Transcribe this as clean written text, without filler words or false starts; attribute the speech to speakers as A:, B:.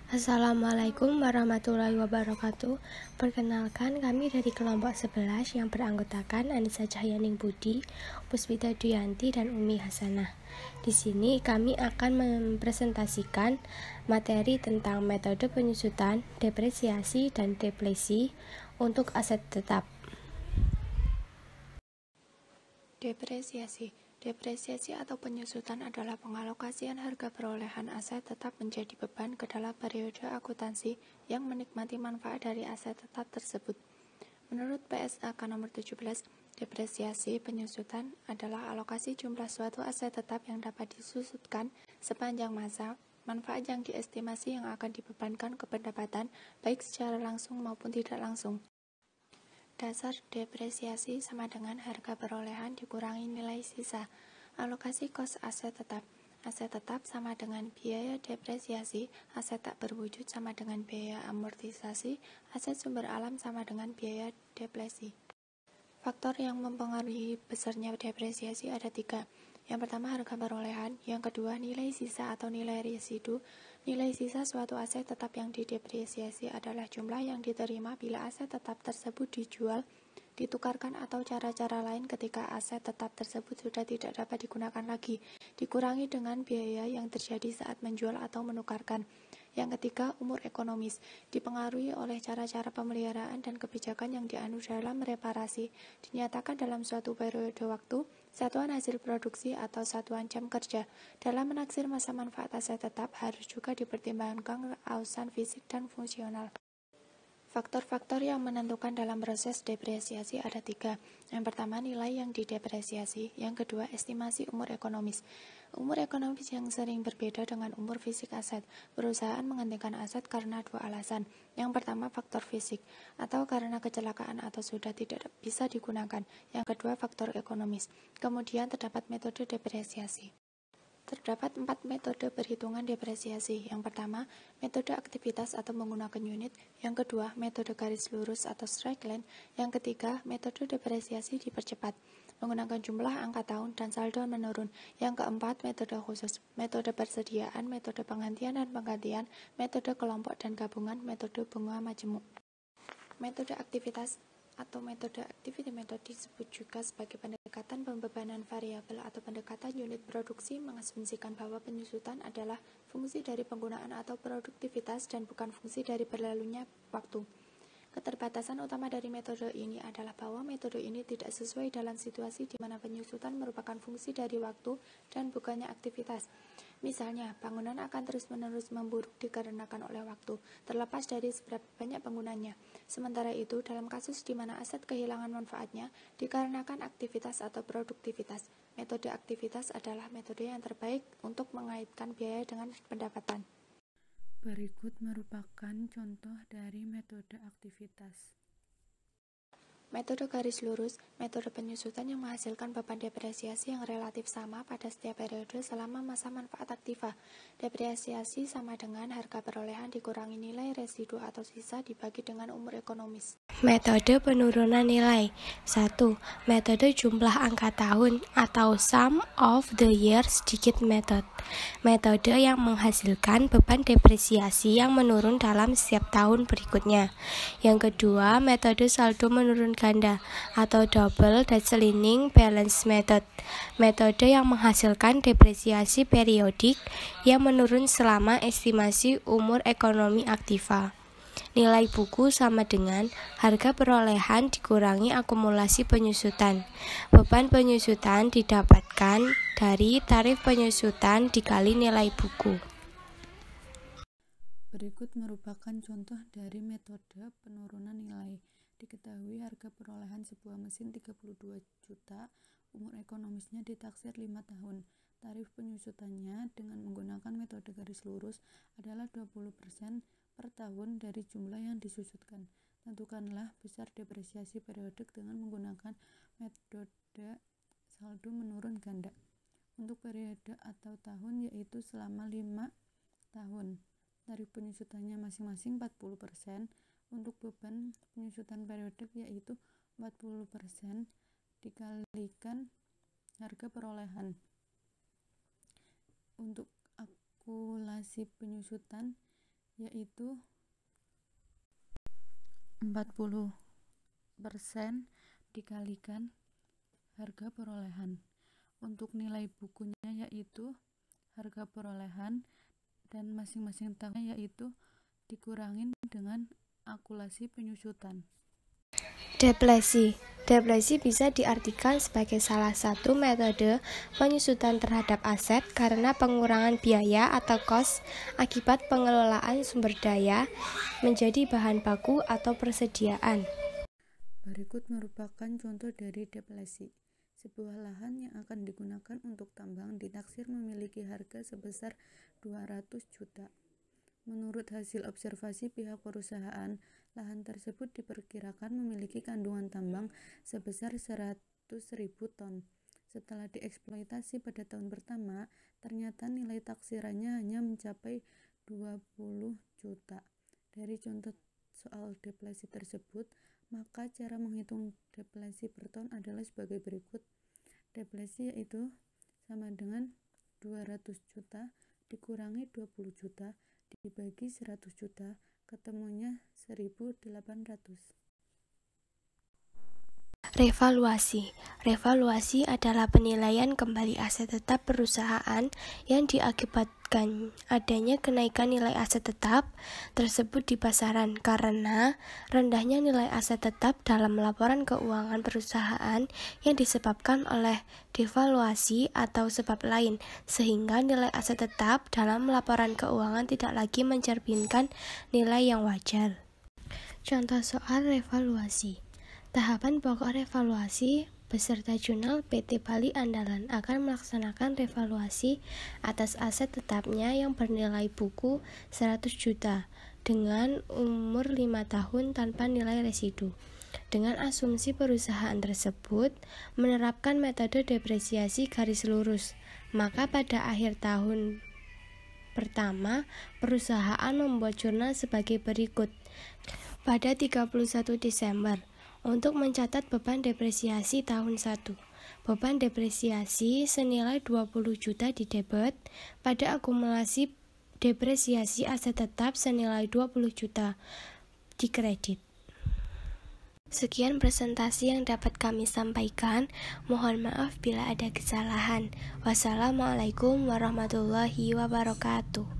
A: Assalamualaikum warahmatullahi wabarakatuh. Perkenalkan, kami dari kelompok 11 yang beranggotakan Anissa Cahyaning Budi, Puspita Duyanti, dan Umi Hasanah. Di sini kami akan mempresentasikan materi tentang metode penyusutan, depresiasi, dan deflasi untuk aset tetap.
B: Depresiasi atau penyusutan adalah pengalokasian harga perolehan aset tetap menjadi beban ke dalam periode akuntansi yang menikmati manfaat dari aset tetap tersebut. Menurut PSAK nomor 17, depresiasi penyusutan adalah alokasi jumlah suatu aset tetap yang dapat disusutkan sepanjang masa manfaat yang diestimasi yang akan dibebankan ke pendapatan baik secara langsung maupun tidak langsung. Dasar depresiasi sama dengan harga perolehan dikurangi nilai sisa. Alokasi kos aset tetap. Aset tetap sama dengan biaya depresiasi. Aset tak berwujud sama dengan biaya amortisasi. Aset sumber alam sama dengan biaya deflasi. Faktor yang mempengaruhi besarnya depresiasi ada 3. Yang pertama harga perolehan, yang kedua nilai sisa atau nilai residu. Nilai sisa suatu aset tetap yang didepresiasi adalah jumlah yang diterima bila aset tetap tersebut dijual, ditukarkan atau cara-cara lain ketika aset tetap tersebut sudah tidak dapat digunakan lagi, dikurangi dengan biaya yang terjadi saat menjual atau menukarkan. Yang ketiga, umur ekonomis, dipengaruhi oleh cara-cara pemeliharaan dan kebijakan yang dianut dalam reparasi, dinyatakan dalam suatu periode waktu, satuan hasil produksi atau satuan jam kerja. Dalam menaksir masa manfaat aset tetap harus juga dipertimbangkan keausan fisik dan fungsional. Faktor-faktor yang menentukan dalam proses depresiasi ada 3. Yang pertama, nilai yang didepresiasi. Yang kedua, estimasi umur ekonomis. Umur ekonomis yang sering berbeda dengan umur fisik aset. Perusahaan menghentikan aset karena 2 alasan. Yang pertama, faktor fisik, atau karena kecelakaan atau sudah tidak bisa digunakan. Yang kedua, faktor ekonomis. Kemudian terdapat metode depresiasi. Terdapat 4 metode perhitungan depresiasi. Yang pertama, metode aktivitas atau menggunakan unit. Yang kedua, metode garis lurus atau straight line. Yang ketiga, metode depresiasi dipercepat menggunakan jumlah angka tahun dan saldo menurun. Yang keempat, metode khusus, metode persediaan, metode penggantian dan penggantian, metode kelompok dan gabungan, metode bunga majemuk. Metode aktivitas atau metode activity method disebut juga sebagai pendekatan pembebanan variabel atau pendekatan unit produksi, mengasumsikan bahwa penyusutan adalah fungsi dari penggunaan atau produktivitas dan bukan fungsi dari berlalunya waktu. Keterbatasan utama dari metode ini adalah bahwa metode ini tidak sesuai dalam situasi di mana penyusutan merupakan fungsi dari waktu dan bukannya aktivitas. Misalnya, bangunan akan terus-menerus memburuk dikarenakan oleh waktu, terlepas dari seberapa banyak penggunanya. Sementara itu, dalam kasus di mana aset kehilangan manfaatnya dikarenakan aktivitas atau produktivitas, metode aktivitas adalah metode yang terbaik untuk mengaitkan biaya dengan pendapatan.
C: Berikut merupakan contoh dari metode aktivitas.
B: Metode garis lurus, metode penyusutan yang menghasilkan beban depresiasi yang relatif sama pada setiap periode selama masa manfaat aktiva. Depresiasi sama dengan harga perolehan dikurangi nilai residu atau sisa dibagi dengan umur ekonomis.
A: Metode penurunan nilai. 1. Metode jumlah angka tahun atau sum of the years digit method. Metode yang menghasilkan beban depresiasi yang menurun dalam setiap tahun berikutnya. Yang kedua, metode saldo menurun ganda atau double declining balance method. Metode yang menghasilkan depresiasi periodik yang menurun selama estimasi umur ekonomi aktiva. Nilai buku sama dengan harga perolehan dikurangi akumulasi penyusutan. Beban penyusutan didapatkan dari tarif penyusutan dikali nilai buku.
C: Berikut merupakan contoh dari metode penurunan nilai. Diketahui harga perolehan sebuah mesin 32 juta, umur ekonomisnya ditaksir 5 tahun. Tarif penyusutannya dengan menggunakan metode garis lurus adalah 20% per tahun dari jumlah yang disusutkan. Tentukanlah besar depresiasi periodik dengan menggunakan metode saldo menurun ganda. Untuk periode atau tahun yaitu selama 5 tahun. Tarif penyusutannya masing-masing 40%. Untuk beban penyusutan periodik yaitu 40% dikalikan harga perolehan. Untuk akumulasi penyusutan yaitu 40% dikalikan harga perolehan. Untuk nilai bukunya yaitu harga perolehan dan masing-masing tahunnya yaitu dikurangin dengan akumulasi penyusutan.
A: Depresi. Depresi bisa diartikan sebagai salah satu metode penyusutan terhadap aset karena pengurangan biaya atau cost akibat pengelolaan sumber daya menjadi bahan baku atau persediaan.
C: Berikut merupakan contoh dari depresi. Sebuah lahan yang akan digunakan untuk tambang ditaksir memiliki harga sebesar 200 juta. Menurut hasil observasi pihak perusahaan, lahan tersebut diperkirakan memiliki kandungan tambang sebesar 100.000 ton. Setelah dieksploitasi pada tahun pertama, ternyata nilai taksirannya hanya mencapai 20 juta. Dari contoh soal depresi tersebut, maka cara menghitung depresi per tahun adalah sebagai berikut. Depresi yaitu sama dengan 200 juta dikurangi 20 juta dibagi 100 juta, ketemunya 1.800.
A: Revaluasi. Revaluasi adalah penilaian kembali aset tetap perusahaan yang diakibatkan adanya kenaikan nilai aset tetap tersebut di pasaran karena rendahnya nilai aset tetap dalam laporan keuangan perusahaan yang disebabkan oleh devaluasi atau sebab lain, sehingga nilai aset tetap dalam laporan keuangan tidak lagi mencerminkan nilai yang wajar. Contoh soal revaluasi. Tahapan pokok revaluasi beserta jurnal PT Bali Andalan akan melaksanakan revaluasi atas aset tetapnya yang bernilai buku 100 juta dengan umur 5 tahun tanpa nilai residu. Dengan asumsi perusahaan tersebut menerapkan metode depresiasi garis lurus, maka pada akhir tahun pertama perusahaan membuat jurnal sebagai berikut. Pada 31 Desember untuk mencatat beban depresiasi tahun 1. Beban depresiasi senilai 20 juta di debit pada akumulasi depresiasi aset tetap senilai 20 juta di kredit. Sekian presentasi yang dapat kami sampaikan. Mohon maaf bila ada kesalahan. Wassalamualaikum warahmatullahi wabarakatuh.